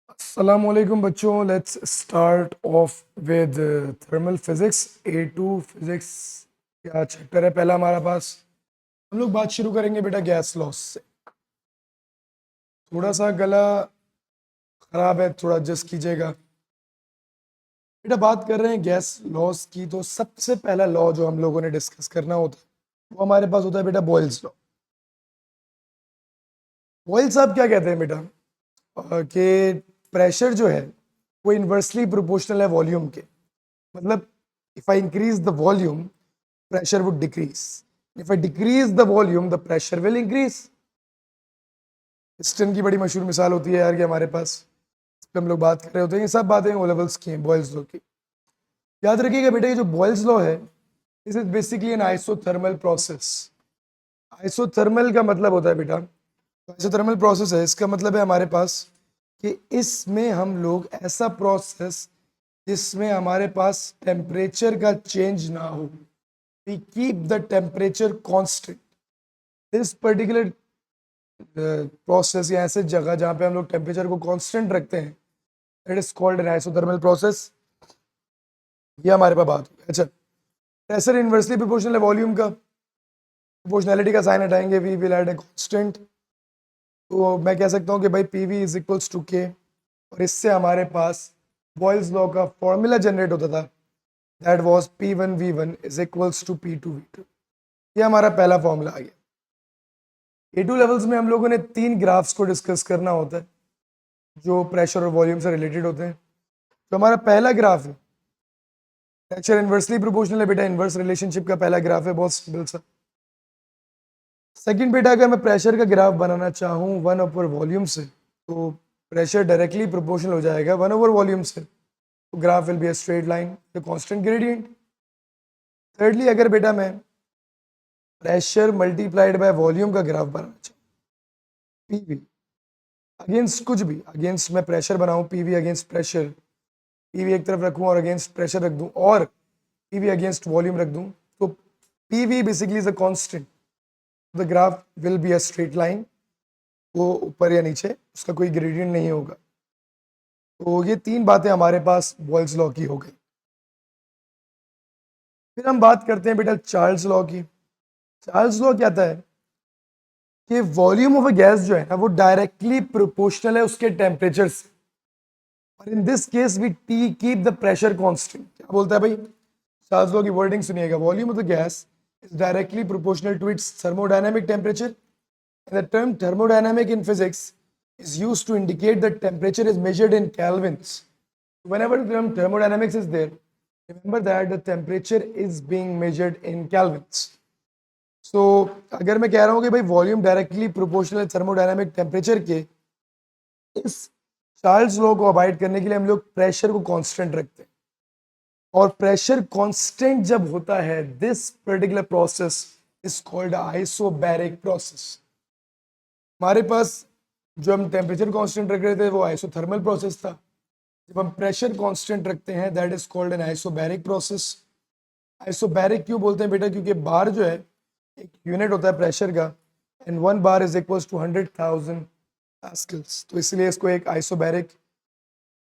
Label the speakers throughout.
Speaker 1: Assalamualaikum बच्चों, let's start of with thermal physics A2 physics क्या chapter है पहला हमारा पास। हम लोग बात शुरू करेंगे बेटा गैस लॉस से। थोड़ा सा गला खराब है, थोड़ा एडजस्ट कीजिएगा बेटा। बात कर रहे हैं गैस लॉस की, तो सबसे पहला लॉ जो हम लोगों ने डिस्कस करना होता है वो हमारे पास होता है बेटा बॉयल्स लॉ। बॉयल साहब क्या कहते हैं बेटा कि प्रेशर जो है वो इन्वर्सली प्रोपोर्शनल है वॉल्यूम के। मतलब if I increase the volume, pressure would decrease. If I decrease the volume, the pressure will increase. Piston की बड़ी मशहूर मिसाल होती है यार कि हमारे पास, इस पे हम लोग बात कर रहे होते हैं। ये सब बातें ओ लेवल्स की हैं, बॉयल्स लॉ की। याद रखिएगा बेटा, ये जो बॉयल्स लॉ है this is basically N isothermal process. Isothermal का मतलब होता है बेटा, आइसोथर्मल प्रोसेस है, इसका मतलब है हमारे पास कि इसमें हम लोग ऐसा प्रोसेस जिसमें हमारे पास टेम्परेचर का चेंज ना हो, we keep the temperature constant. This particular process या ऐसे जगह जहां पे हम लोग टेम्परेचर को कांस्टेंट रखते हैं, it is called an isothermal process. ये हमारे पास बात हुई। अच्छा, प्रेशर इनवर्सली प्रोपोर्शनल है वॉल्यूम का, प्रोपोर्शनैलिटी का साइन हटाएंगे, we will add a constant. तो मैं कह सकता हूँ कि भाई P V is equals to K, और इससे हमारे पास बॉयल्स लॉ का फॉर्मूला जनरेट होता था, that was P1V1 is equals to P2V2। ये हमारा पहला फॉर्मूला आ गया। A2 लेवल्स में हम लोगों ने 3 ग्राफ्स को डिस्कस करना होता है जो प्रेशर और वॉल्यूम से रिलेटेड होते हैं। तो हमारा पहला ग्राफ है प्रेशर इनवर्सली प्रोपोर्शनल है बेटा, इनवर्स रिलेशनशिप का पहला ग्राफ है, बहुत सिंपल सा। सेकंड बेटा, अगर मैं प्रेशर का ग्राफ बनाना चाहूँ 1/, वॉल्यूम से, तो प्रेशर डायरेक्टली प्रोपोर्शनल हो जाएगा 1/, वॉल्यूम से, तो graph will be a straight line, the constant gradient. Thirdly, अगर बेटा मैं प्रेशर मल्टीप्लाइड बाय वॉल्यूम का ग्राफ बनाना चाहूँ, पीवी अगेंस्ट कुछ भी, अगेंस्ट मैं प्रेशर बनाऊं, पीवी अगेंस्ट प्रेशर, पीवी एक तरफ रखूं और अगेंस्ट प्रेशर रख दूं, और पीवी अगेंस्ट वॉल्यूम रख दूं, तो PV basically is a constant, the graph will be a straight line, वो ऊपर या नीचे, उसका कोई ग्रेडियंट नहीं होगा। तो ये 3 बातें हमारे पास बॉयल्स लॉ की हो गई। फिर हम बात करते हैं बेटा चार्ल्स लॉ की। चार्ल्स लॉ कहता है कि वॉल्यूम ऑफ अ गैस जो है ना वो डायरेक्टली प्रोपोर्शनल है उसके टेम्परेचर से, और in this case we T keep the pressure constant. क्या बोलता है भाई, चार्ल्स लॉ की वर्डिंग सुनिएगा, volume of the gas is directly proportional to its thermodynamic temperature. The term thermodynamic in physics is used to indicate that temperature is measured in kelvins. Whenever the term thermodynamics is there, remember that the temperature is being measured in kelvins. So अगर मैं कह रहा हूँ कि भाई volume directly proportional thermodynamic temperature के, इस Charles law को अवॉइड करने के लिए हम लोग प्रेशर को कांस्टेंट रखते हैं, और प्रेशर कांस्टेंट जब होता है, this particular process is called isobaric process. हमारे पास जो हम टेम्परेचर कांस्टेंट रख रहे थे वो आइसोथर्मल प्रोसेस था, जब हम प्रेशर कांस्टेंट रखते हैं that is called N isobaric process. Isobaric क्यों बोलते हैं बेटा, क्योंकि बार जो है एक यूनिट होता है प्रेशर का, and 1 bar is equals to 100,000 pascals, तो इसलिए इसको एक आइसोबैरिक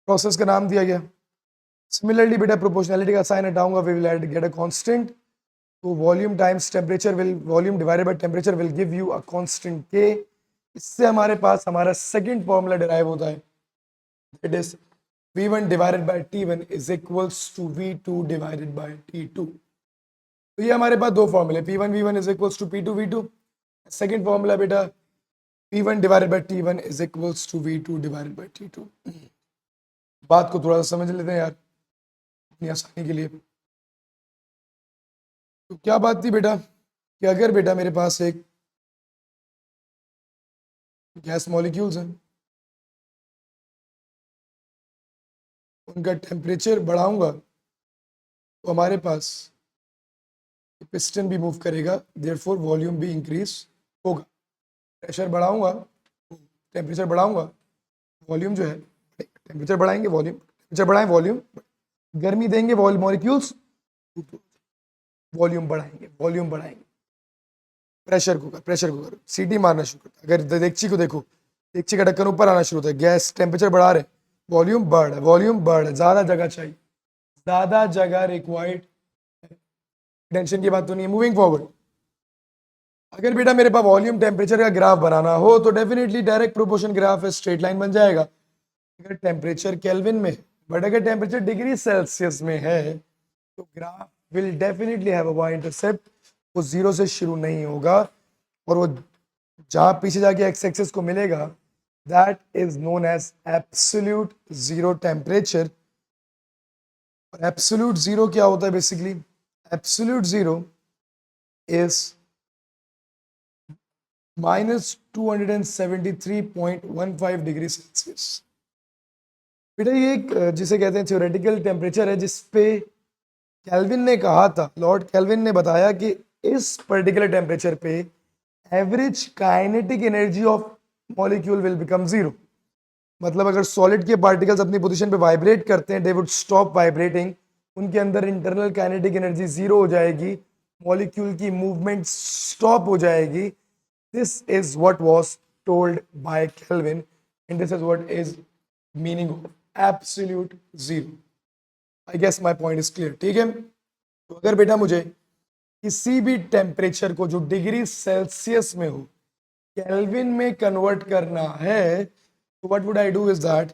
Speaker 1: प्रोसेस का नाम दिया गया। सिमिलरली बेटा प्रोपोर्शनैलिटी का साइन हटाऊंगा, we will get a constant, तो volume times temperature will, volume divided by temperature will give you a constant के। इससे हमारे पास हमारा सेकंड फॉर्मूला डिराइव होता है, it is V1 divided by T1 is equals to V2 divided by T2। तो ये हमारे पास दो फॉर्मूले, P1V1 is equals to P2V2। Second formula बेटा P1 divided by T1 is equals to V2 divided by T2। बात को थोड़ा सा समझ लेते हैं यार अपनी आसानी के लिए। तो क्या बात थी बेटा कि अगर बेटा मेरे पास एक गैस मॉलिक्यूल्स हैं, उनका टेम्परेचर बढ़ाऊंगा तो हमारे पास पिस्टन भी मूव करेगा, देयरफॉर वॉल्यूम भी इंक्रीज होगा। प्रेशर बढ़ाऊंगा, टेम्परेचर बढ़ाऊंगा, वॉल्यूम जो है, टेम्परेचर बढ़ाएंगे वॉल्यूम, टेम्परेचर बढ़ाएं वॉल्यूम, गर्मी देंगे मॉलिक्यूल्स, वॉल्यूम बढ़ाएंगे, वॉल्यूम बढ़ाएंगे। प्रेशर कुकर सीटी मारना शुरू करता है। अगर डेगची को देखो, डेगची का ढक्कन ऊपर आना शुरू होता है, गैस टेम्परेचर बढ़ा रहे, वॉल्यूम बढ़ है, वॉल्यूम बढ़ है, ज्यादा जगह चाहिए, ज्यादा जगह रिक्वायर्ड। टेंशन की बात तो नहीं है। मूविंग फॉरवर्ड, अगर बेटा मेरे पास वॉल्यूम टेम्परेचर का ग्राफ बनाना हो तो डेफिनेटली डायरेक्ट प्रोपोर्शन ग्राफ है, स्ट्रेट लाइन बन जाएगा। अगर टेम्परेचर केल्विन में, बट अगर टेम्परेचर डिग्री सेल्सियस में है तो graph will definitely have a Y intercept, वो जीरो से शुरू नहीं होगा और वो जहां पीछे जाके एक्स एक्सिस को मिलेगा that is known as absolute zero temperature. और एब्सोल्यूट जीरो क्या होता है basically? Absolute zero is minus 273.15 degree celsius. बेटा ये एक जिसे कहते हैं थ्योरेटिकल टेम्परेचर है जिसपे केल्विन ने कहा था, लॉर्ड केल्विन ने बताया कि इस पर्टिकुलर टेम्परेचर पे average kinetic energy of molecule will become zero. मतलब अगर सॉलिड के पार्टिकल्स अपनी पोजीशन पे वाइब्रेट करते हैं, दे वुड स्टॉप वाइब्रेटिंग, उनके अंदर इंटरनल काइनेटिक एनर्जी जीरो हो जाएगी, मॉलिक्यूल की मूवमेंट स्टॉप हो जाएगी। This is what was told by Kelvin and this is what is meaning of absolute zero. I guess my point is clear, ठीक है। तो अगर बेटा मुझे किसी भी टेम्परेचर को जो डिग्री सेल्सियस में हो केल्विन में कन्वर्ट करना है तो what would I do is that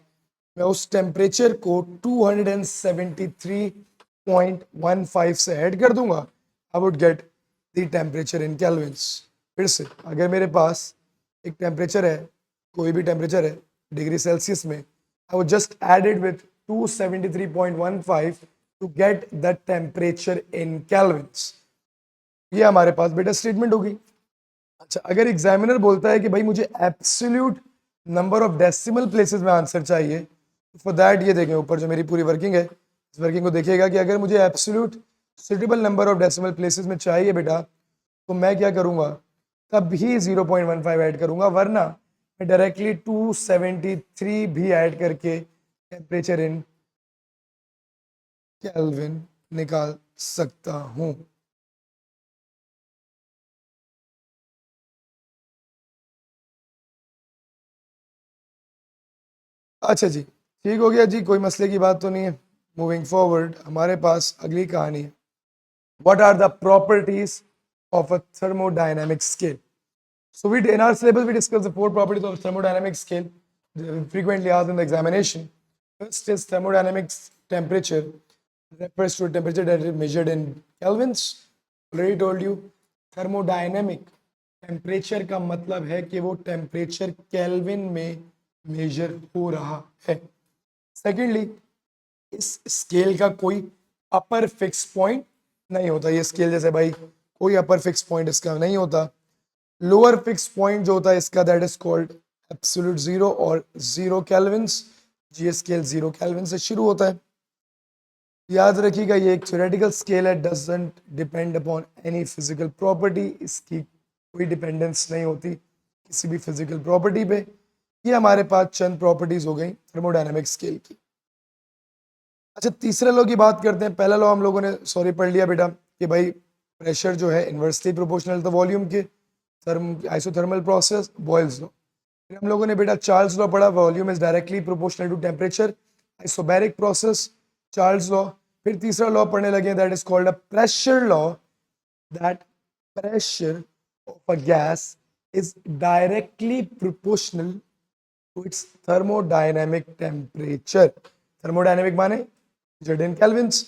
Speaker 1: मैं उस टेम्परेचर को 273.15 से ऐड कर दूंगा। I would get the temperature in kelvins. फिर से अगर मेरे पास एक टेम्परेचर है, कोई भी टेम्परेचर है डिग्री सेल्सियस में, I would just add it with 273.15 to get the temperature in kelvins. ये हमारे पास बेटा स्टेटमेंट होगी। अच्छा, अगर एग्जामिनर बोलता है कि भाई मुझे absolute number of decimal places में आंसर चाहिए, तो फॉर दैट ये देखें ऊपर जो मेरी पूरी वर्किंग है, इस वर्किंग को देखिएगा कि अगर मुझे absolute suitable number of decimal places में चाहिए बेटा तो मैं क्या करूंगा, तब भी 0.15 ऐड करूंगा, वरना मैं डायरेक्टली 273 भी ऐड करके टेम्परेचर इन केल्विन निकाल सकता हूं। अच्छा जी, ठीक हो गया जी, कोई मसले की बात तो नहीं है। मूविंग फॉरवर्ड, हमारे पास अगली कहानी है, what are the properties of a thermodynamic scale. So we in our syllabus we discuss the four properties of thermodynamic scale, frequently asked in the examination. First is thermodynamics temperature, refers to a temperature that is measured in kelvins. Already told you thermodynamic temperature का मतलब है कि वो temperature kelvin में measure हो रहा है। Secondly, इस स्केल का कोई अपर फिक्स पॉइंट नहीं होता, ये स्केल जैसे भाई कोई अपर फिक्स पॉइंट इसका नहीं होता। लोअर फिक्स पॉइंट जो होता है इसका that is called absolute zero और जीरो केल्विन्स। ये स्केल जीरो केल्विन से शुरू होता है। याद रखिएगा ये एक थ्योरेटिकल स्केल है, doesn't depend upon any physical property, इसकी कोई डिपेंडेंस नहीं होती किसी भी फिजिकल प्रॉपर्टी पे। ये हमारे पास चंद प्रॉपर्टीज हो गई थर्मोडायनेमिक स्केल की। अच्छा, तीसरे लॉ की बात करते हैं। पहला लॉ हम लोगों ने सॉरी पढ़ लिया बेटा कि भाई प्रेशर जो है इन्वर्सली प्रोपोर्शनल टू वॉल्यूम के, आइसोथर्मल प्रोसेस, बॉयल्स लॉ। फिर हम लोगों ने बेटा चार्ल्स लॉ पढ़ा, volume is directly proportional to temperature, isobaric process, Charles law. फिर तीसरा लॉ पढ़ने लगे that is called a pressure law, that pressure of a gas is directly proportional to its thermodynamic temperature. Thermodynamic माने measured in kelvins.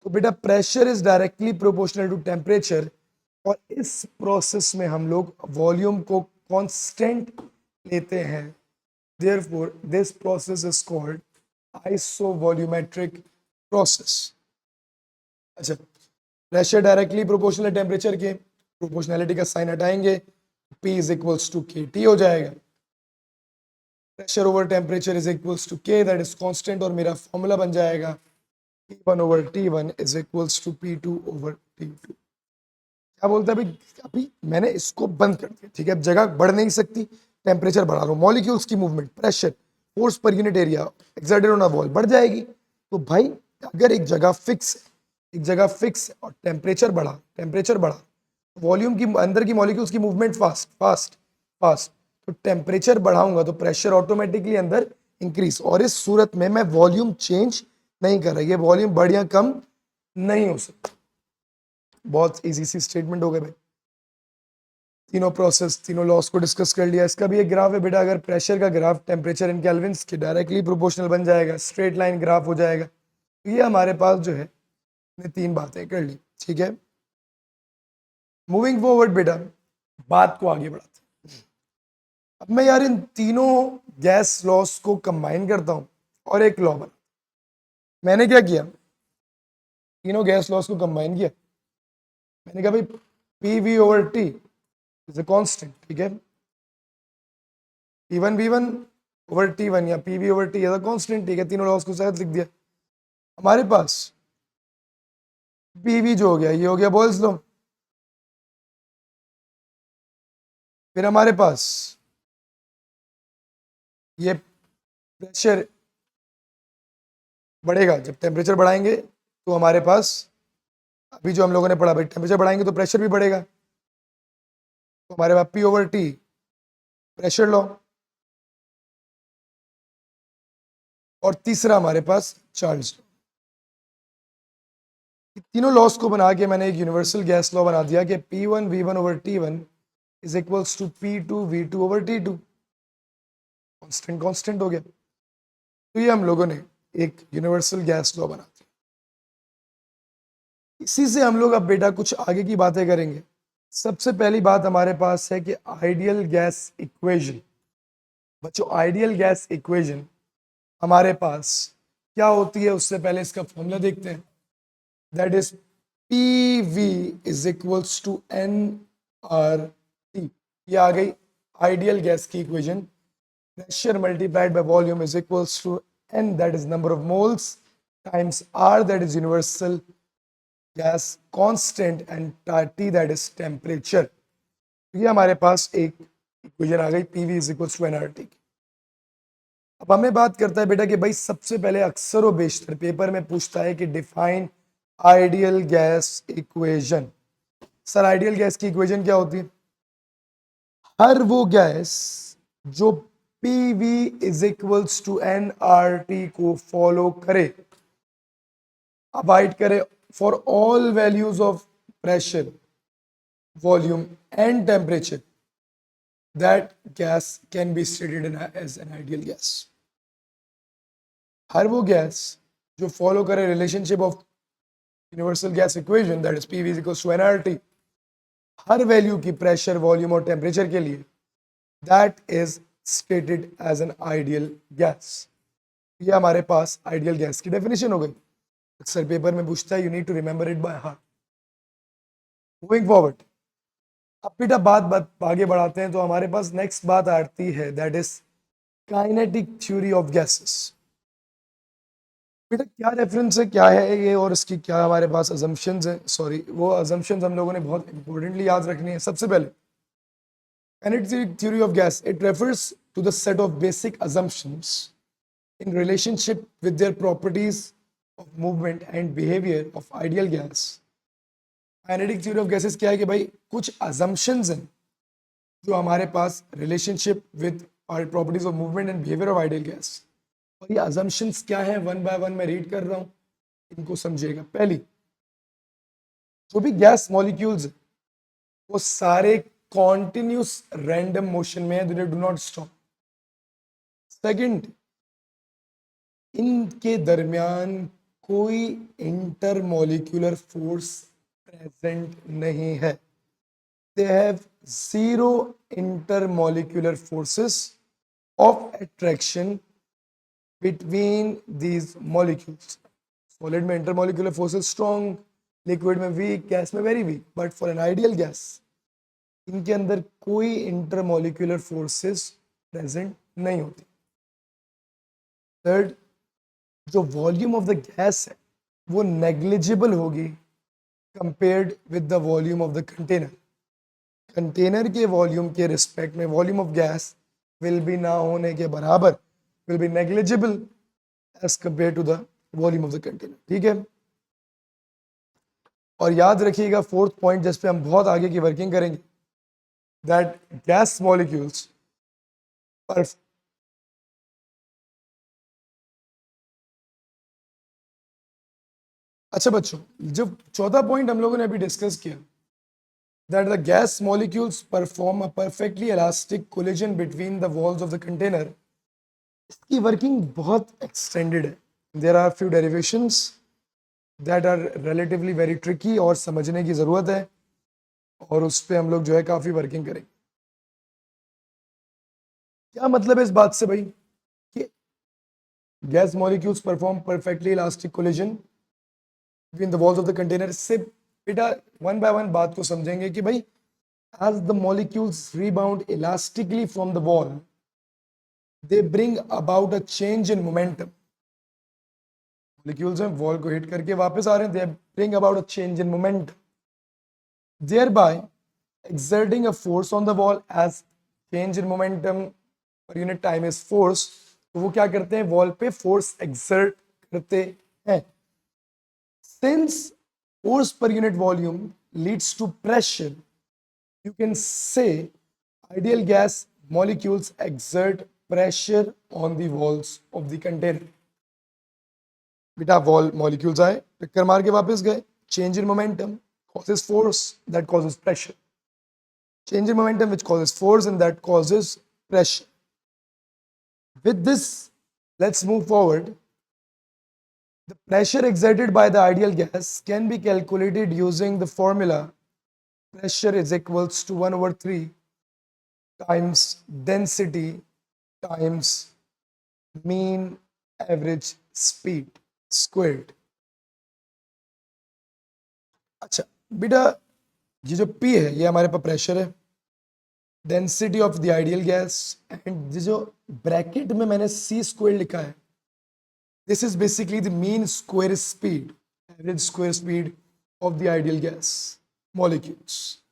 Speaker 1: तो बेटा pressure is directly proportional to temperature, और इस process में हम लोग वॉल्यूम को कांस्टेंट लेते हैं। Therefore this process is called isovolumetric process. अच्छा, प्रेशर डायरेक्टली प्रोपोर्शनल टेम्परेचर के, प्रोपोर्शनैलिटी का साइन हटाएंगे, P is equals to KT हो जाएगा। Pressure over temperature is equals to K, that is constant, और मेरा फॉर्मूला बन जाएगा P1 over T1 is equals to P2 over T2। क्या बोलता है भाई, अभी मैंने इसको बंद कर दिया, ठीक है, अब जगह बढ़ नहीं सकती, टेम्परेचर बढ़ा लो, मॉलिक्यूल्स की movement, pressure, force per unit area exerted on a wall बढ़ जाएगी। तो भाई अगर एक जगह फिक्स है, एक जगह फिक्स है और टेम्परेचर बढ़ा, वॉल्यूम की अंदर की मॉलिक्यूल्स की मूवमेंट फास्ट फास्ट फास्ट, तो टेम्परेचर बढ़ाऊंगा तो प्रेशर ऑटोमेटिकली अंदर इंक्रीज, और इस सूरत में मैं वॉल्यूम चेंज नहीं कर रहा, ये वॉल्यूम बढ़ या कम नहीं हो सकता। बहुत इजी सी स्टेटमेंट हो गई भाई। तीनों प्रोसेस, तीनों लॉस को डिस्कस कर लिया। इसका भी एक ग्राफ है बेटा, अगर प्रेशर का ग्राफ टेम्परेचर इन केल्विन्स के डायरेक्टली प्रोपोर्शनल बन जाएगा, स्ट्रेट लाइन ग्राफ हो जाएगा। तो ये हमारे पास जो है ने तीन बातें कर ली, ठीक है। मूविंग फॉरवर्ड बेटा, बात को आगे बढ़ाते हैं। अब मैं यार इन तीनों गैस लॉस को कंबाइन करता हूं और एक लॉ बना। मैंने क्या किया, तीनों गैस लॉस को कंबाइन किया। मैंने कहा भाई P V over T is a constant, ठीक है। P1 V1 ओवर T1 या P V over T as a constant, ठीक है। तीनों लॉस को साथ लिख दिया। हमारे पास पी वी जो हो गया ये हो गया बॉयल्स लॉ। फिर हमारे पास ये प्रेशर बढ़ेगा, जब टेम्परेचर बढ़ाएंगे तो हमारे पास अभी जो हम लोगों ने पढ़ा भाई, टेम्परेचर बढ़ाएंगे तो प्रेशर भी बढ़ेगा, तो हमारे पास P over T pressure law. और तीसरा हमारे पास चार्ल्स लॉ। तीनों लॉस को बना के मैंने एक यूनिवर्सल गैस लॉ बना दिया कि P1 V1 over T1 is equals to P2 V2 over T2। Constant constant हो गया। तो ये हम लोगों ने एक यूनिवर्सल गैस लॉ बना दिया। इसी से हम लोग अब बेटा कुछ आगे की बातें करेंगे। सबसे पहली बात हमारे पास है कि आइडियल गैस इक्वेशन। बच्चों आइडियल गैस इक्वेशन हमारे पास क्या होती है, उससे पहले इसका फॉर्मूला देखते हैं। That is PV is equals to nRT। ये आ गई आइडियल गैस की equation. Pressure multiplied by volume is equals to n, that is number of moles, times R, that is universal gas constant, and T, that is temperature. ये हमारे पास एक equation आ गई PV is equals to nRT। अब हमें बात करता है बेटा कि भाई सबसे पहले अक्सर व बेशतर पेपर में पूछता है कि define ideal gas equation. Sir ideal gas की इक्वेशन क्या होती है? हर वो गैस जो PV is equals to nRT को फॉलो करे, अवॉइड करे for all values of pressure, volume and temperature, that gas can be stated as an ideal gas. हर वो गैस जो फॉलो करे relationship of universal gas equation, that is PV equals to nRT, हर value की pressure, volume और temperature के लिए, that is stated as an ideal gas. ये हमारे पास आइडियल गैस की डेफिनेशन हो गई। अक्सर पेपर में पूछता है, you need to remember it by heart. Moving forward, अब बेटा बात आगे बढ़ाते हैं। तो हमारे पास नेक्स्ट बात आती है, that is kinetic theory of gases. बेटा क्या रेफरेंस है, क्या है ये, और इसकी क्या हमारे पास अजम्पशंस है। सॉरी, वो अजम्पशंस हम लोगों ने बहुत इंपॉर्टेंटली याद रखनी है। सबसे पहले kinetic theory of gas, it refers to the set of basic assumptions in relationship with their properties of movement and behavior of ideal gas। Kinetic theory of gases क्या है कि भाई कुछ assumptions हैं जो हमारे पास relationship with properties of movement and behaviour of ideal gas. और ये assumptions क्या है, वन बाय वन मैं रीड कर रहा हूँ, इनको समझिएगा। पहली, जो भी गैस मॉलिक्यूल्स वो सारे कॉन्टिन्यूस रैंडम मोशन में है, they do not stop. Second, इनके दरमियान कोई इंटरमोलिक्यूलर फोर्स प्रेजेंट नहीं है। They have zero intermolecular forces of attraction between these molecules. Solid में इंटरमोलिक्यूलर फोर्सेस स्ट्रॉन्ग, लिक्विड में वीक, गैस में very weak. But for an ideal gas इनके अंदर कोई इंटरमोलिक्यूलर फोर्सेस प्रेजेंट नहीं होती। थर्ड, जो वॉल्यूम ऑफ द गैस है वो नेग्लिजिबल होगी compared with the volume of the container. Container के वॉल्यूम के रिस्पेक्ट में volume of gas will be ना होने के बराबर, will be negligible as compare to the volume of the container, ठीक है। और याद रखिएगा फोर्थ पॉइंट जिस पे हम बहुत आगे की वर्किंग करेंगे, दैट गैस मॉलिक्यूल्स अच्छा बच्चों, जो चौथा पॉइंट हम लोगों ने अभी डिस्कस किया, that the gas molecules perform a perfectly elastic collision between the walls of the container, इसकी वर्किंग बहुत एक्सटेंडेड है. There are few derivations that are relatively very tricky और समझने की ज़रूरत है, और उस पर हम लोग जो है काफ़ी वर्किंग करेंगे. क्या मतलब है इस बात से भाई कि gas molecules perform perfectly elastic collision between the walls of the container. से बेटा वन बाय वन बात को समझेंगे कि भाई as the molecules rebound elastically from the wall, they bring about a change in momentum. Molecules हैं wall को hit करके वापस आ रहे हैं, they bring about a change in momentum, thereby exerting a force on the wall. As change in momentum per unit time is force, तो वो क्या करते हैं, wall पे force exert करते हैं. Since force per unit volume leads to pressure, you can say ideal gas molecules exert pressure on the walls of the container. बेटा wall molecules आए, टक्कर मार के वापस गए. Change in momentum causes force, that causes pressure. Change in momentum which causes force, and that causes pressure. With this, let's move forward. The pressure exerted by the ideal gas can be calculated using the formula pressure is equals to 1 over 3 times density times mean average speed squared. अच्छा बेटा, ये जो P है ये हमारे पास pressure है, density of the ideal gas, and ये जो ब्रैकेट में मैंने C स्क्वायर लिखा है, this is basically the mean square speed, average square speed of the ideal gas molecules.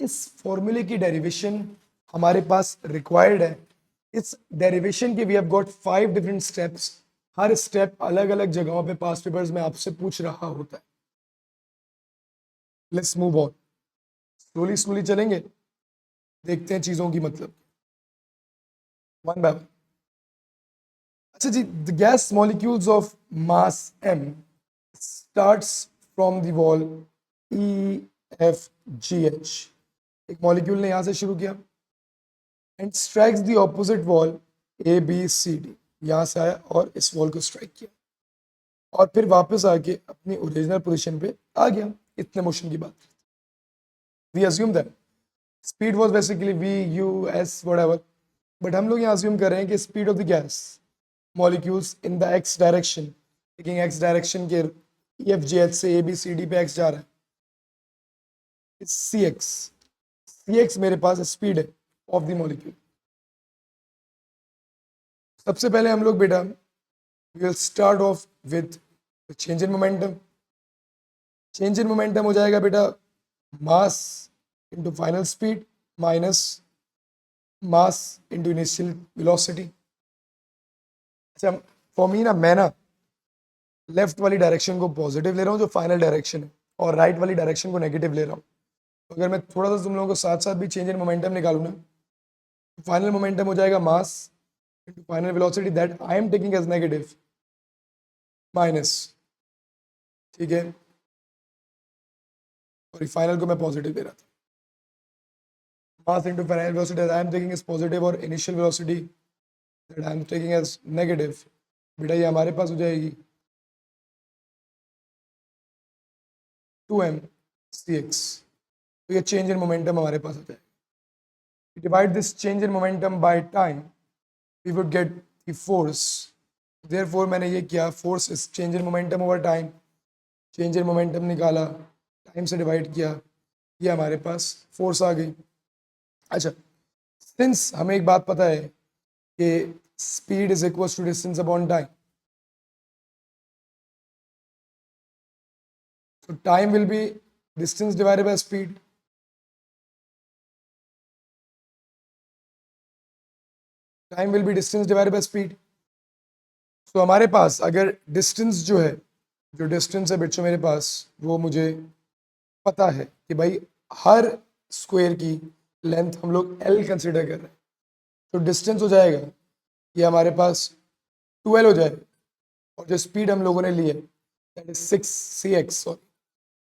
Speaker 1: इस फॉर्मूले की डेरिवेशन हमारे पास रिक्वायर्ड है. इस डेरिवेशन के we have got 5 different steps. हर स्टेप अलग अलग जगहों पे पास्ट पेपर्स में आपसे पूछ रहा होता है. Let's move on, slowly slowly चलेंगे, देखते हैं चीजों की मतलब वन बाय वन. अच्छा जी, the gas molecules of mass m starts from the wall EFGH. एक मॉलिक्यूल ने यहां से शुरू किया and strikes the opposite wall ABCD. यहां से आया और इस वॉल को स्ट्राइक किया और फिर वापस आके अपनी ओरिजिनल पोजीशन पे आ गया. इतने मोशन की बात. We assume that speed was basically V U S whatever, but हम लोग यहाँ अज्यूम कर रहे हैं कि speed of the gas molecules in the x direction, taking x direction के EFGH से ABCD पे x जा रहा है, CX. CX मेरे पास स्पीड है ऑफ द मॉलिक्यूल. सबसे पहले हम लोग बेटा we will start off with the change in momentum. Change in momentum हो जाएगा बेटा mass into final speed minus mass into initial velocity. अच्छा फॉर मी ना, मैं ना लेफ्ट वाली डायरेक्शन को पॉजिटिव ले रहा हूँ जो फाइनल डायरेक्शन है, और राइट वाली डायरेक्शन को नेगेटिव ले रहा हूँ. तो अगर मैं थोड़ा सा तुम लोगों को साथ साथ भी चेंज इन मोमेंटम निकालूँ ना, फाइनल मोमेंटम हो जाएगा मास into final velocity that I am taking as negative minus, ठीक है, और फाइनल को मैं पॉजिटिव दे रहा था. मास into final velocity that I am taking as positive और initial velocity that I am taking as negative. बेटा ये हमारे पास हो जाएगी 2m cx. तो ये चेंज इन मोमेंटम हमारे पास आता है. Divide this change in momentum by time, we would get the force. Therefore मैंने ये किया, force is change in momentum over time. Change in momentum निकाला, टाइम से डिवाइड किया, ये हमारे पास फोर्स आ गई. अच्छा, सिंस हमें एक बात पता है कि speed is equal to distance upon time, so time will be distance divided by speed. Time will be distance divided by speed. So हमारे पास अगर distance जो है, जो distance है बच्चों मेरे पास, वो मुझे पता है कि भाई हर स्क्वायर की लेंथ हम लोग L कंसिडर कर रहे हैं, तो डिस्टेंस हो जाएगा ये हमारे पास 2L हो जाएगा, और जो स्पीड हम लोगों ने ली है दैट इज 6cx। सॉरी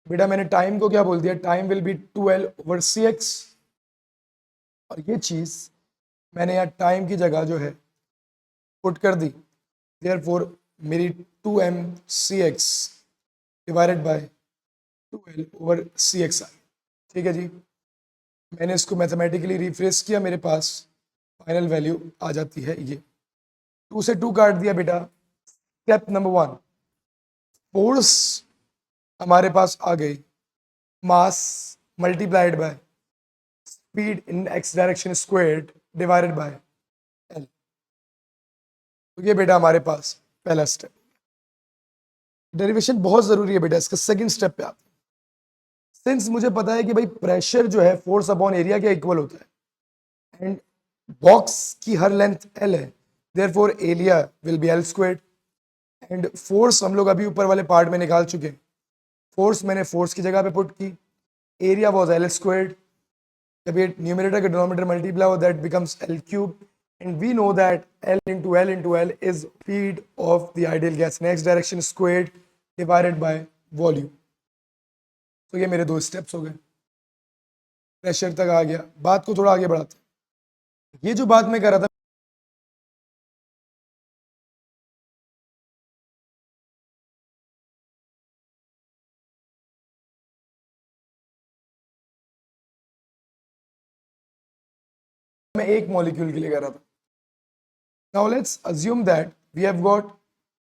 Speaker 1: बेटा, मैंने टाइम को क्या बोल दिया, टाइम विल बी 12/cx, और ये चीज मैंने यहाँ टाइम की जगह जो है पुट कर दी, देयरफॉर मेरी 2mcx डिवाइडेड बाय 12/cx आई। ठीक है जी, मैंने इसको मैथमेटिकली रिफ्रेश किया, मेरे पास फाइनल वैल्यू आ जाती है ये। 2 से 2 काट दिया बेटा। स्टेप नंबर 1, फोर्स हमारे पास आ गई, mass multiplied by speed in x direction squared divided by L. तो ये बेटा हमारे पास पहला स्टेप। डेरिवेशन बहुत जरूरी है बेटा, इसका सेकंड स्टेप पे आते हैं। सिंस मुझे पता है कि भाई प्रेशर जो है फोर्स अपॉन एरिया के इक्वल होता है, एंड बॉक्स की हर लेंथ एल है, therefore area will be L squared. And force हम लोग अभी ऊपर वाले पार्ट में निकाल चुके हैं, फोर्स मैंने फोर्स की जगह पे पुट की, एरिया वॉज एल स्क्वायर्ड, जब ये न्यूमरेटर का डिनोमिनेटर मल्टीप्लाई हो that becomes L cube, and we know that L into L is speed of the ideal gas in x direction squared divided by volume। तो ये मेरे 2 steps हो गए, pressure तक आ गया। बात को थोड़ा आगे बढ़ाते हैं। ये जो बात मैं कर रहा था, मैं एक मॉलिक्यूल के लिए कर रहा था। Now let's assume that we have got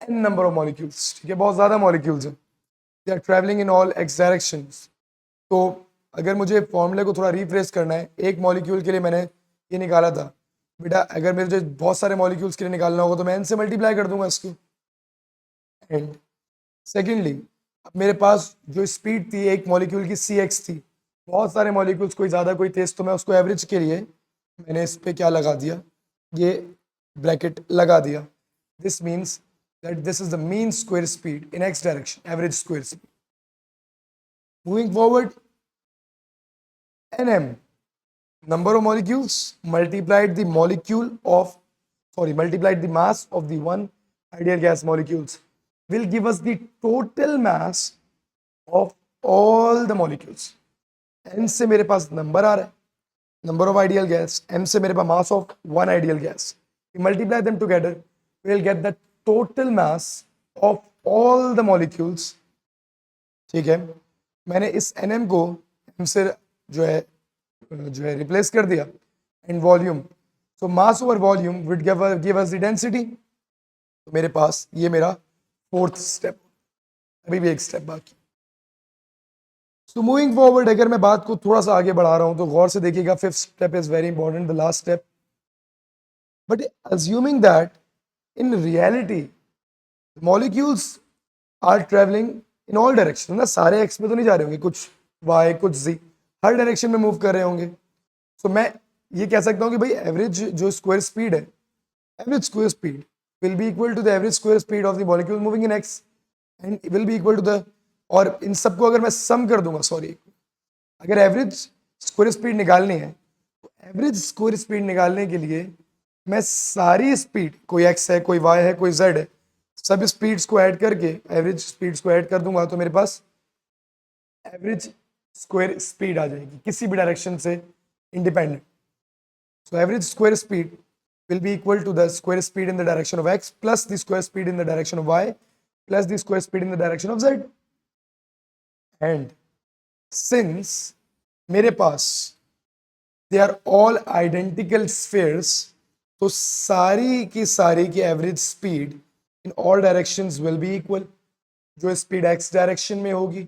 Speaker 1: n number of molecules. ठीक है, बहुत ज्यादा मॉलिक्यूल्स हैं, they are travelling in all x directions. तो अगर मुझे फॉर्मूले को थोड़ा रिफ्रेश करना है, एक मॉलिक्यूल के लिए मैंने ये निकाला था बेटा, अगर मुझे बहुत सारे मॉलिक्यूल्स के लिए निकालना होगा तो मैं n से मल्टीप्लाई कर दूंगा इसको। एंड सेकेंडली, अब मेरे पास जो स्पीड थी एक मॉलिक्यूल की cx थी, बहुत सारे मॉलिक्यूल्स, कोई ज़्यादा कोई तेज, तो मैं उसको एवरेज के लिए मैंने इस पे क्या लगा दिया, ये ब्रैकेट लगा दिया। This means that this is the mean square speed in x direction, average square speed. Moving forward, nm number of molecules multiplied the molecule of multiplied the mass of the one ideal gas molecules will give us the total mass of all the molecules। n से मेरे पास number आ रहा है, number of ideal gas, m से मेरे पास mass of one ideal gas, we multiply them together, we will get the total mass of all the molecules। ठीक है, मैंने इस nm को m से जो है रिप्लेस कर दिया, and volume, so mass over volume would give us the density. तो मेरे पास ये मेरा फोर्थ स्टेप, अभी भी एक स्टेप बाकी। सो मूविंग फॉरवर्ड, अगर मैं बात को थोड़ा सा आगे बढ़ा रहा हूं तो गौर से देखिएगा, fifth step is very important, the last step. But assuming that in reality molecules are travelling in all direction, ना सारे एक्स में तो नहीं जा रहे होंगे, कुछ वाई कुछ जी, हर डायरेक्शन में मूव कर रहे होंगे। तो मैं ये कह सकता हूँ कि भाई एवरेज जो स्क्वायर स्पीड है, average square speed will be equal to the average square speed of the molecule moving in X, and will be equal to the, और इन सबको अगर मैं सम कर दूंगा, सॉरी, अगर एवरेज स्क्वायर स्पीड निकालनी है तो एवरेज स्क्वायर स्पीड निकालने के लिए मैं सारी स्पीड, कोई एक्स है कोई वाई है कोई जेड है, सब स्पीड्स को ऐड करके एवरेज स्पीड्स को ऐड कर दूंगा, तो मेरे पास एवरेज स्क्वायर स्पीड आ जाएगी किसी भी डायरेक्शन से independent. So average square speed will be equal to the square speed in the direction of x plus the square speed in the direction of y plus the square speed in the direction of z। And since मेरे पास they are all identical spheres, तो सारी की average speed in all directions will be equal. जो speed x direction में होगी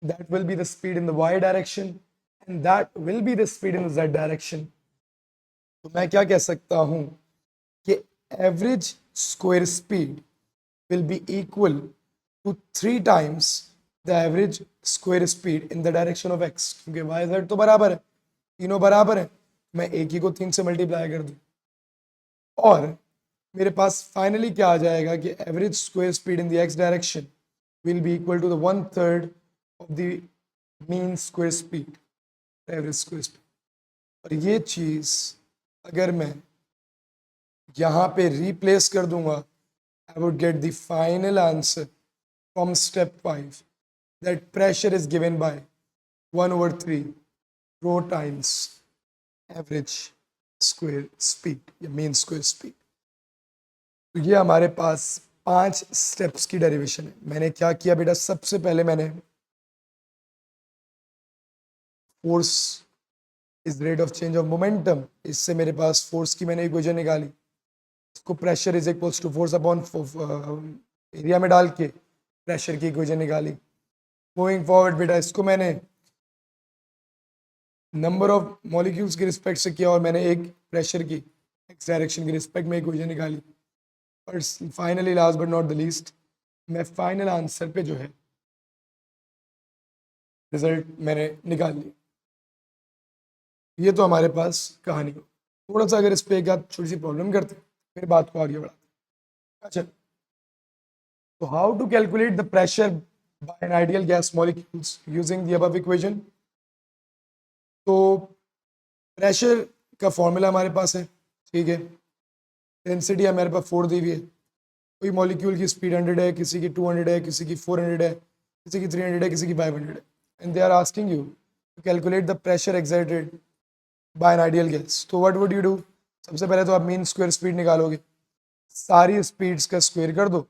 Speaker 1: that will be the speed in the y direction and that will be the speed in the z direction। तो मैं क्या कह सकता हूं कि average square speed will be equal to 3 times the average square speed in the direction of X, क्योंकि Y Z तो बराबर है, तीनों बराबर है, मैं एक ही को 3 से मल्टीप्लाई कर दूं, और मेरे पास फाइनली क्या आ जाएगा कि average square speed in the X direction will be equal to the 1/3 of the mean square speed, average square speed. और ये चीज अगर मैं यहाँ पे रिप्लेस कर दूंगा, I would get the final answer from step 5 that pressure is given by 1/3 rho times average square speed या mean square speed. तो ये हमारे पास 5 स्टेप्स की डेरिवेशन है. मैंने क्या किया बेटा, सबसे पहले मैंने force is rate of change of momentum, इससे मेरे पास फोर्स की मैंने इक्वेशन निकाली. इसको pressure is equals to force upon area में डाल के प्रेशर की इक्वेशन निकाली. मूविंग फॉरवर्ड बेटा, इसको मैंने नंबर ऑफ मॉलिक्यूल्स के रिस्पेक्ट से किया और मैंने एक प्रेशर की एक्स डायरेक्शन के रिस्पेक्ट में इक्वेशन निकाली. और finally last but not the least, मैं फाइनल आंसर पे जो है रिजल्ट मैंने निकाल लिया. ये तो हमारे पास कहानी हो. थोड़ा सा अगर इस पे एक आध छोटी सी प्रॉब्लम करते फिर बात को आगे बढ़ाते. अच्छा, तो how to calculate the pressure by an ideal gas molecules using the above equation. तो प्रेशर का फॉर्मूला हमारे पास है, ठीक है. डेंसिटी हमारे पास 4 दी हुई है. कोई मॉलिक्यूल की स्पीड 100 है, किसी की 200 है, किसी की 400 है, किसी की 300 है, किसी की 500 है. And they are asking you to calculate the pressure exerted by an ideal gas. तो व्हाट वुड यू डू? सबसे पहले तो आप मीन स्क्वायर स्पीड निकालोगे. सारी स्पीड्स का स्क्वायर कर दो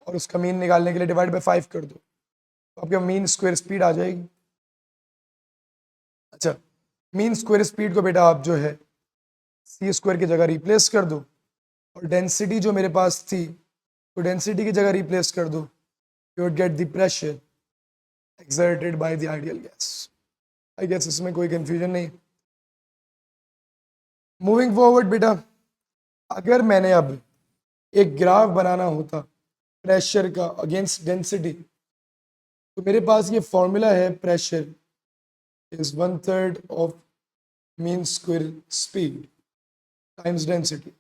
Speaker 1: और उसका मीन निकालने के लिए डिवाइड बाय 5 कर दो, तो आपके मीन स्क्वायर स्पीड आ जाएगी. अच्छा, मीन स्क्वायर स्पीड को बेटा आप जो है सी स्क्वायर की जगह रिप्लेस कर दो और डेंसिटी जो मेरे पास थी तो डेंसिटी की जगह रिप्लेस कर दो. You would get the pressure exerted by the ideal gas. I guess इसमें कोई कंफ्यूजन नहीं. मूविंग फॉरवर्ड बेटा, अगर मैंने अब एक ग्राफ बनाना होता प्रेशर का अगेंस्ट डेंसिटी, तो मेरे पास ये फॉर्मूला है, pressure is 1/3 of mean square speed times density.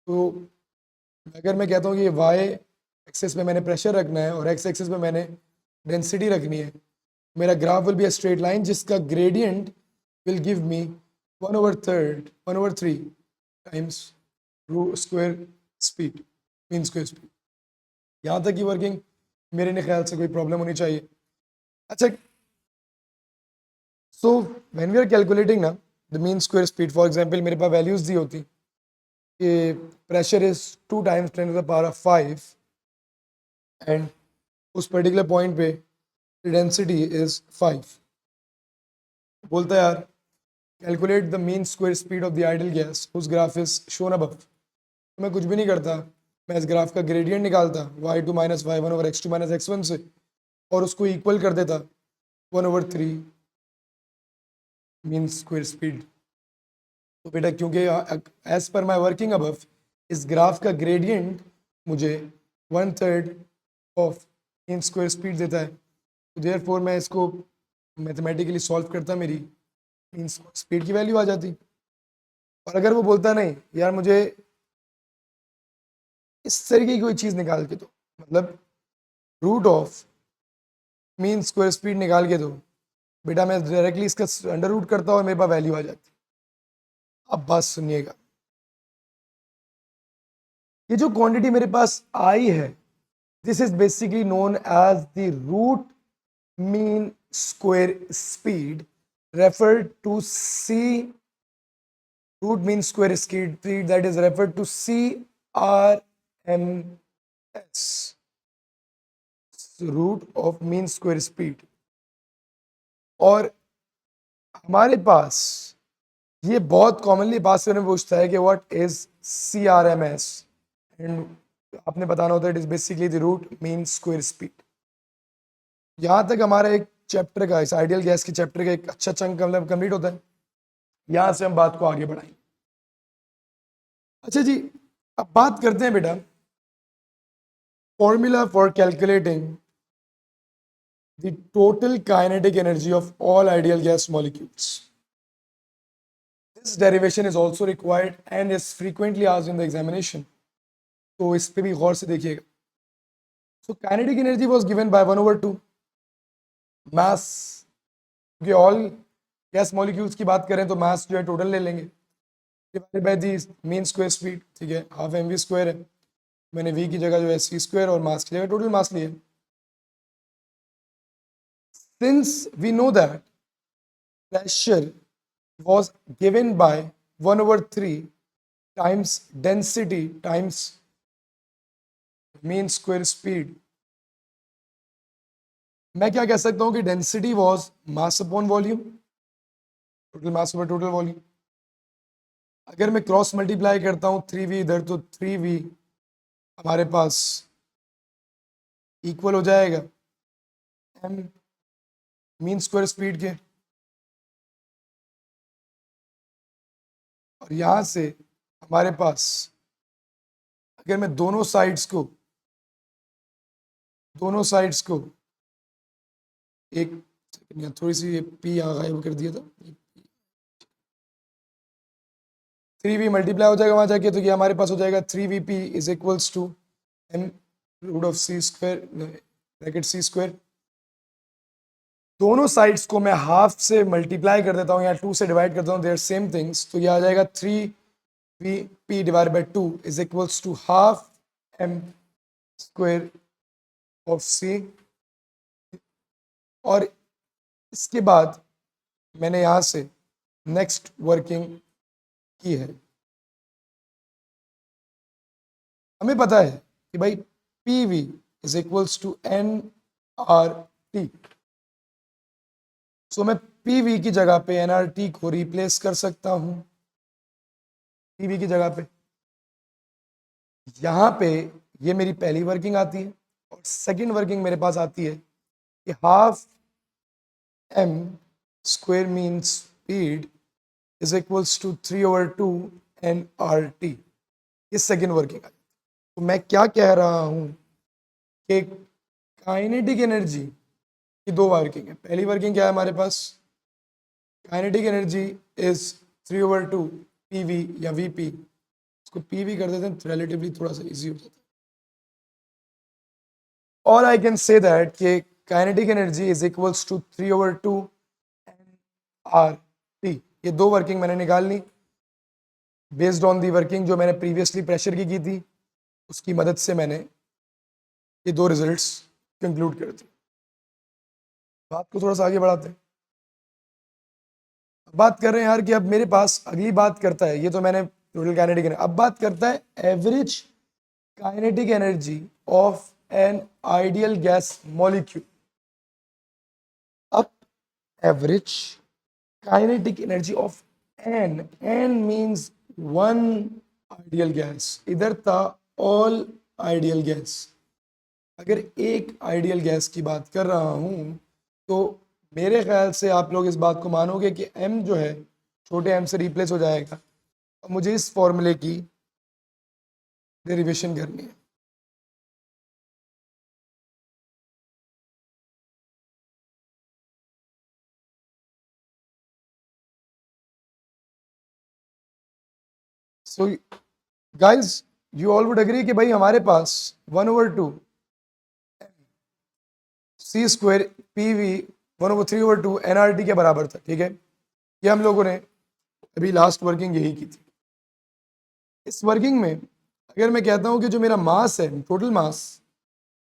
Speaker 1: तो अगर मैं कहता हूँ कि वाई एक्सेस पे मैंने प्रेशर रखना है और एक्स एक्सेस पे मैंने डेंसिटी रखनी है, मेरा graph will be a straight line जिसका gradient will give me 1/3 times rho square speed mean square speed. यहाँ तक की वर्किंग मेरे ख्याल से कोई प्रॉब्लम होनी चाहिए. अच्छा, so when we are calculating ना the mean square speed, for example मेरे पास वैल्यूज दी होती कि pressure is 2 times 10 to the power of 5 and उस पर्टिकुलर पॉइंट पे डेंसिटी इज 5. बोलता है यार calculate the mean square speed of the ideal gas whose graph is shown above. मैं कुछ भी नहीं करता, मैं इस ग्राफ का ग्रेडियंट निकालता y2 - y1 over x2 - x1 से और उसको इक्वल कर देता 1/3 मीन स्क्वायर स्पीड. तो बेटा क्योंकि as per my working above इस ग्राफ का ग्रेडियंट मुझे 1/3 ऑफ मीन स्क्वायर स्पीड देता है, तो देयरफॉर मैं इसको मैथमेटिकली सॉल्व करता, मेरी मीन स्पीड की वैल्यू आ जाती. और अगर वो बोलता नहीं यार मुझे इस तरीके की कोई चीज़ निकाल के दो, मतलब root of mean square speed निकाल के दो, बेटा मैं डायरेक्टली इसका अंडर रूट करता और मेरे पास वैल्यू आ जाती. अब बात सुनिएगा, ये जो क्वांटिटी मेरे पास आई है this is basically known as the root mean square speed referred to C root mean square speed that is referred to CRMS, root of mean square speed. और हमारे पास ये बहुत कॉमनली बात से पूछता है कि व्हाट इज CRMS एंड आपने बताना होता है it is basically the root mean square speed. यहाँ तक हमारा एक चैप्टर का, इस आइडियल गैस के चैप्टर का एक अच्छा चंक कंप्लीट होता है. यहाँ से हम बात को आगे बढ़ाएंगे. अच्छा जी, अब बात करते हैं बेटा formula for calculating the total kinetic energy of all ideal gas molecules. This derivation is also required and is frequently asked in the examination. तो इस पे भी गौर से देखिएगा. So kinetic energy was given bye 1/2 मास, क्योंकि ऑल गैस मॉलिक्यूल्स की बात करें तो मास जो है टोटल ले लेंगे divided by the mean square speed. ठीक है, हाफ mv स्क्वायर है, मैंने v की जगह जो है c स्क्वायर और मास की जगह टोटल मास लिया. since we know that pressure was given by 1 over 3 times density times mean square speed, मैं क्या कह सकता हूं कि density was mass upon volume, total mass over total volume. अगर मैं क्रॉस मल्टीप्लाई करता हूं 3v इधर, तो 3v हमारे पास इक्वल हो जाएगा m मीन स्क्वायर स्पीड के, और यहां से हमारे पास अगर मैं दोनों साइड्स को एक सेकंड, यहाँ थोड़ी सी पी यहाँ गायब कर दिया था, 3v मल्टीप्लाई हो जाएगा वहां जाके, तो ये हमारे पास हो जाएगा 3vp is equals to m root of c square bracket c square. दोनों साइड्स को मैं हाफ से मल्टीप्लाई कर देता हूँ या 2 से डिवाइड करता हूँ, देयर सेम थिंग्स, तो ये आ जाएगा 3vp divide by 2 is equals to half m square of c। और इसके बाद मैंने यहां से नेक्स्ट वर्किंग की है। हमें पता है कि भाई PV is equals to nRT, so मैं PV की जगह पे nRT को रिप्लेस कर सकता हूं। PV की जगह पे यहां पे ये मेरी पहली वर्किंग आती है, और सेकंड वर्किंग मेरे पास आती है कि half m square mean speed is equals to 3/2 nRT। ये सेकंड वर्किंग है। तो मैं क्या कह रहा हूं कि काइनेटिक एनर्जी की दो वर्किंग है। पहली वर्किंग क्या है हमारे पास, काइनेटिक एनर्जी इज 3/2 PV या VP, इसको PV कर देते हैं तो रिलेटिवली थोड़ा सा इजी हो जाता है। और आई कैन से दैट कि kinetic energy is equals to 3/2 nRT। ये दो वर्किंग मैंने निकाल ली बेस्ड ऑन दी वर्किंग जो मैंने प्रीवियसली प्रेशर की थी, उसकी मदद से मैंने ये दो रिजल्ट्स कंक्लूड कर दिए। बात को थोड़ा सा आगे बढ़ाते हैं। बात कर रहे हैं यार कि अब मेरे पास अगली बात करता है, ये तो मैंने टोटल काइनेटिक एनर्जी, अब बात करता है average kinetic energy of an ideal gas molecule. अब average kinetic energy of an means one ideal gas, इधर था ऑल आइडियल गैस। अगर एक आइडियल गैस की बात कर रहा हूं तो मेरे ख्याल से आप लोग इस बात को मानोगे कि m जो है छोटे m से रिप्लेस हो जाएगा। अब मुझे इस फॉर्मूले की डेरिवेशन करनी है। So guys, you all would agree कि भाई हमारे पास 1/2 c स्क्वायर PV 1/3/2 nRT के बराबर था, ठीक है। ये हम लोगों ने अभी लास्ट वर्किंग यही की थी। इस वर्किंग में अगर मैं कहता हूं कि जो मेरा मास है, टोटल मास,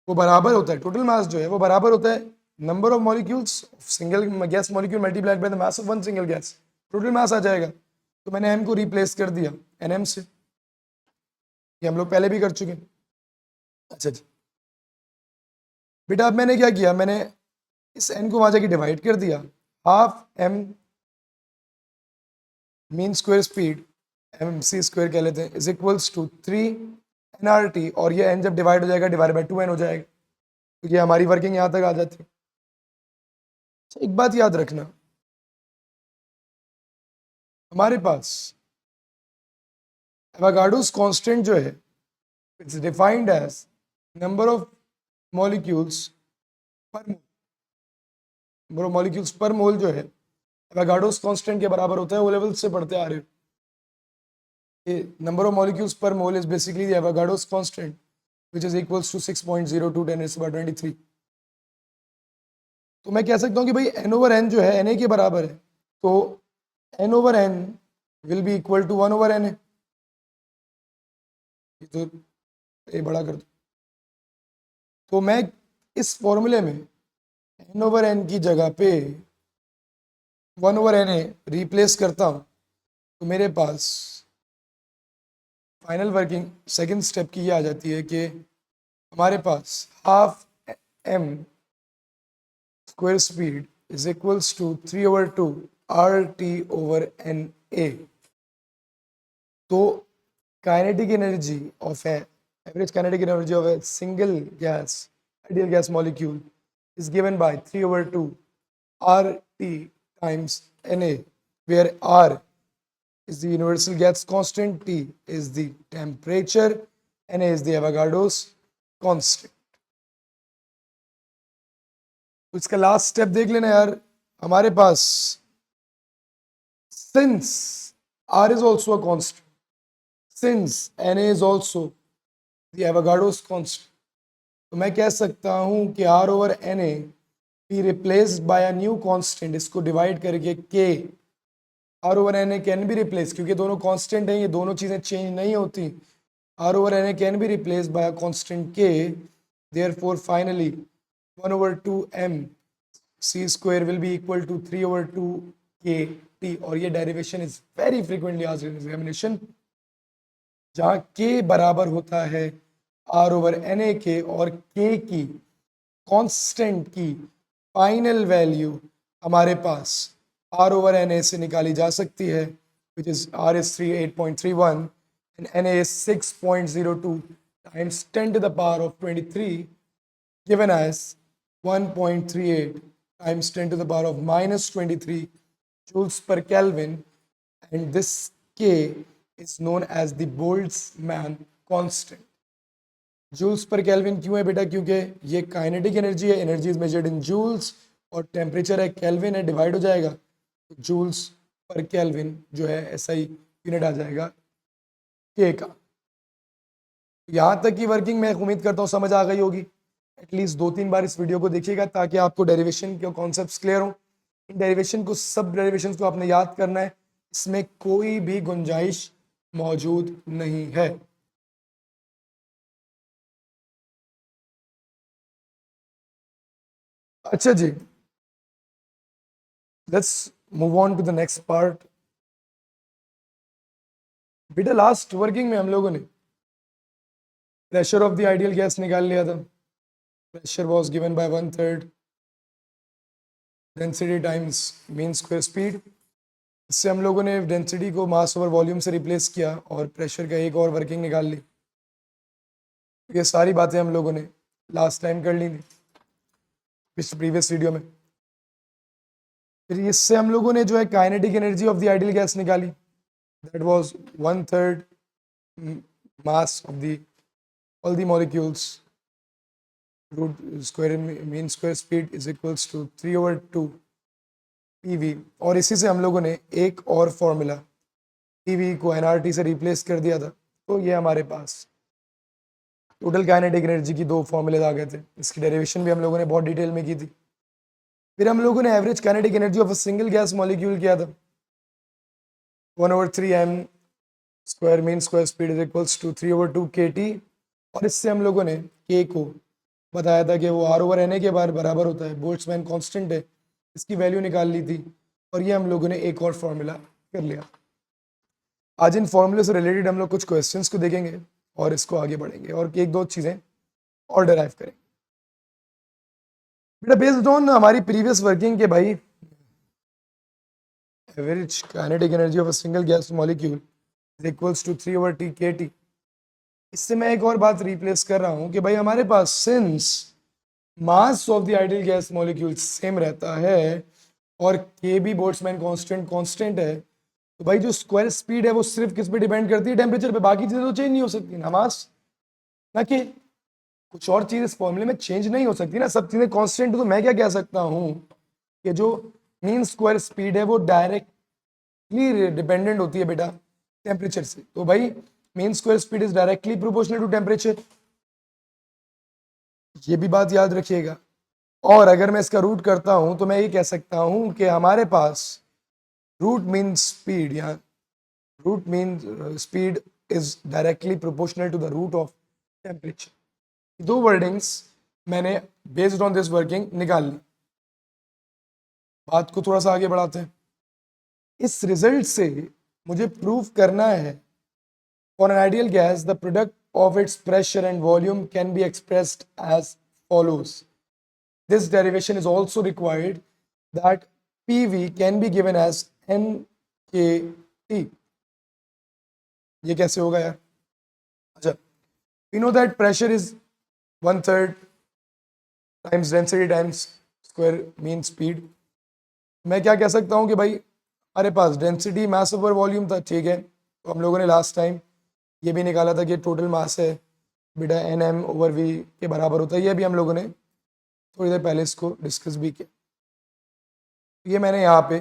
Speaker 1: वो बराबर होता है, टोटल मास जो है वो बराबर होता है number of molecules of single gas molecule multiplied by the mass of one single gas, total mass आ जाएगा। तो मैंने m को रिप्लेस कर दिया nm से, ये हम लोग पहले भी कर चुके हैं। अच्छा जी बेटा, अब मैंने क्या किया, मैंने इस n को वहां जाके डिवाइड कर दिया, half m mean square speed mc square कह लेते हैं इज इक्वल्स टू 3 nRT, और ये n जब डिवाइड हो जाएगा डिवाइड बाय 2n हो जाएगा, तो ये हमारी वर्किंग यहाँ तक आ जाती है। अच्छा, एक बात याद रखना, हमारे पास एवोगाड्रोस कांस्टेंट जो है it's defined as number of molecules per mole. Number of molecules per मोल जो है एवोगाड्रोस कांस्टेंट के बराबर होता है, वो लेवल से पढ़ते आ रहे हो। ये number of molecules per mole is basically the Avogadro's constant which is equals to 6.02 10⁻23। तो मैं कह सकता हूँ कि भाई n/n जो है na के बराबर है, तो n/n will be equal to 1/n है। ये तो ये बड़ा कर दो, तो मैं इस फॉर्मूले में एन ओवर एन की जगह पे 1 ओवर एन ए रिप्लेस करता हूँ तो मेरे पास फाइनल वर्किंग सेकंड स्टेप की ये आ जाती है कि हमारे पास half M square speed is equals to 3 over 2 R T over N A. तो kinetic energy of a average kinetic energy of a single gas ideal gas molecule is given by 3 over 2 RT times Na, where R is the universal gas constant, T is the temperature, Na is the Avogadro's constant. तो इसका last step देख लेना यार, हमारे पास since R is also a constant, since Na is also the Avogadro's constant, तो मैं कह सकता हूं कि R over Na be replaced by a new constant, इसको डिवाइड करके K R over Na can be replace, क्योंकि दोनों कांस्टेंट हैं, ये दोनों चीजें चेंज नहीं होती। R over Na can be replace by a constant K, therefore finally 1 over 2 m c square will be equal to 3 over 2 k t। और ये derivation is very frequently asked in examination, जहां k बराबर होता है R over Na के, और k की constant की फाइनल वैल्यू हमारे पास R over Na से निकाली जा सकती है, which is R is 38.31 and Na is 6.02 times 10 to the power of 23, given as 1.38 times 10 to the power of minus 23 joules per Kelvin, and this K is known as the Boltzmann constant. Joules per kelvin क्यों है बेटा? क्योंकि ये kinetic energy है, energy is measured in joules, और temperature है kelvin है, divide हो जाएगा तो जूल्स पर केल्विन जो है ऐसा ही यूनिट आ जाएगा के का। यहाँ तक की वर्किंग मैं उम्मीद करता हूँ समझ आ गई होगी। एटलीस्ट 2-3 बार इस वीडियो को देखिएगा ताकि आपको डेरिवेशन के कॉन्सेप्ट्स क्लियर हो। इन डेरिवेशन को, सब डेरिवेशन को आपने याद करना है, इसमें कोई भी गुंजाइश मौजूद नहीं है। अच्छा जी, let's move on to the next part. बेटा लास्ट वर्किंग में हम लोगों ने pressure of the ideal gas निकाल लिया था। Pressure was given by 1/3 density times mean square speed. इससे हम लोगों ने डेंसिटी को मास ओवर वॉल्यूम से रिप्लेस किया और प्रेशर का एक और वर्किंग निकाल ली। ये सारी बातें हम लोगों ने लास्ट टाइम कर ली थी प्रीवियस वीडियो में। फिर इससे हम लोगों ने जो है kinetic energy of the ideal gas निकाली, that was 1/3 mass of the all the molecules root square mean square speed is equals to 3 over 2 PV। और इसी से हम लोगों ने एक और फॉर्मूला PV को nRT से रिप्लेस कर दिया था। तो ये हमारे पास टोटल काइनेटिक एनर्जी की दो फॉर्मूले आ गए थे। इसकी डेरिवेशन भी हम लोगों ने बहुत डिटेल में की थी। फिर हम लोगों ने average kinetic energy of a single gas molecule किया था, 1 over 3 m square mean square speed is equals to 3 over 2 kT। और इससे हम लोगों ने k को बताया था कि वो R over Na के बराबर होता है, बोल्ट्जमैन कांस्टेंट है, इसकी वैल्यू निकाल ली थी। और ये हम लोगों ने एक और फॉर्मूला कर लिया। आज इन फॉर्मूले से रिलेटेड हम लोग कुछ क्वेश्चंस को देखेंगे और इसको आगे बढ़ेंगे और एक दो चीज़ें और डिराइव करेंगे। बेटा बेस्ड ऑन हमारी प्रीवियस वर्किंग के भाई, average kinetic energy of a single gas molecule is equals to 3 over T kT। इससे मैं एक और बात रिप्लेस कर रहा हूं कि भाई हमारे पास since mass of the ideal gas molecule same रहता है और के भी बोल्ट्जमैन कांस्टेंट है, तो भाई जो स्क्वायर स्पीड है वो सिर्फ किस पे डिपेंड करती है? टेम्परेचर पे। बाकी चीजें तो चेंज नहीं हो सकती ना मास, ना कि कुछ और चीज इस फॉर्मूले में चेंज नहीं हो सकती ना, सब चीजें कांस्टेंट। तो मैं क्या कह सकता हूं कि जो मीन स्क्वायर स्पीड है वो डायरेक्टली डिपेंडेंट होती है बेटा टेम्परेचर से। तो भाई mean square speed is directly proportional to temperature, ये भी बात याद रखिएगा। और अगर मैं इसका रूट करता हूं तो मैं ये कह सकता हूं कि हमारे पास रूट मीन स्पीड या root mean speed is directly proportional to the root of temperature. दो वर्डिंग्स मैंने बेस्ड ऑन दिस वर्किंग निकाल ली। बात को थोड़ा सा आगे बढ़ाते हैं। इस रिजल्ट से मुझे प्रूव करना है for an ideal gas the product of its pressure and volume can be expressed as follows. This derivation is also required that PV can be given as NKT. ये कैसे होगा यार? अच्छा, we know that pressure is 1/3 times density times square mean speed. मैं क्या कह सकता हूँ कि भाई हमारे पास डेंसिटी मास ओवर वॉल्यूम था, ठीक है, तो हम लोगों ने लास्ट टाइम ये भी निकाला था कि टोटल मास है बेटा NM ओवर V के बराबर होता है। ये भी हम लोगों ने थोड़ी देर पहले इसको डिस्कस भी किया। ये मैंने यहाँ पे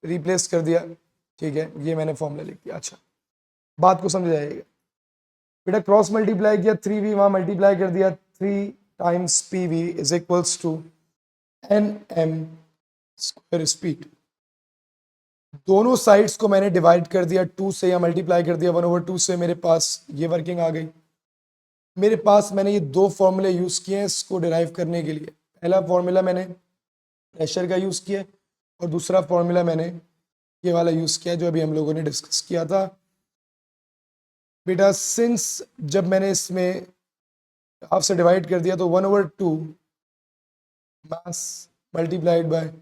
Speaker 1: रिप्लेस कर दिया, ठीक है, ये मैंने फॉर्मूला लिख दिया। अच्छा, बात को समझ आएगा बेटा, क्रॉस मल्टीप्लाई किया 3V, वहाँ मल्टीप्लाई कर दिया 3 times PV is equals to NM square speed. दोनों साइड्स को मैंने डिवाइड कर दिया 2 से या मल्टीप्लाई कर दिया 1/2 से, मेरे पास ये वर्किंग आ गई। मेरे पास मैंने ये दो फॉर्मूले यूज किए हैं इसको डिराइव करने के लिए। पहला फॉर्मूला मैंने प्रेशर का यूज किया और दूसरा फॉर्मूला मैंने ये वाला यूज किया जो अभी हम लोगों ने डिस्कस किया था। बेटा सिंस जब मैंने इसमें हाफ से डिवाइड कर दिया तो 1/2 mass multiplied by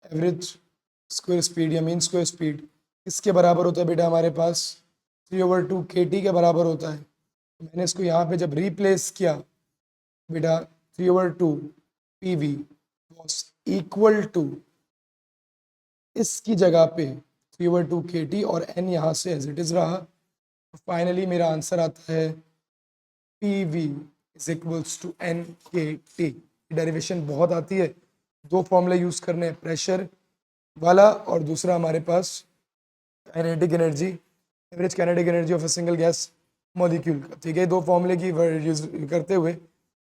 Speaker 1: average square speed या मीन स्क्वायर स्पीड इसके बराबर होता है बेटा हमारे पास 3/2 KT के बराबर होता है। तो मैंने इसको यहाँ पे जब रिप्लेस किया बेटा 3/2 PV वॉज इक्वल टू इसकी जगह पे 3/2 KT और N यहाँ से एज इट इज रहा। तो फाइनली मेरा आंसर आता है PV is equals to NKT। Derivation बहुत आती है, दो फॉर्मूले यूज करने हैं, प्रेशर वाला और दूसरा हमारे पास kinetic energy, average kinetic energy of a single gas molecule का, ठीक है। दो फॉर्मूले की यूज करते हुए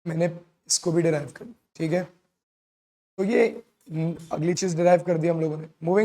Speaker 1: मैंने इसको भी डिराइव कर, ठीक है। तो ये अगली चीज डिराइव कर दी हम लोगों ने। मूविंग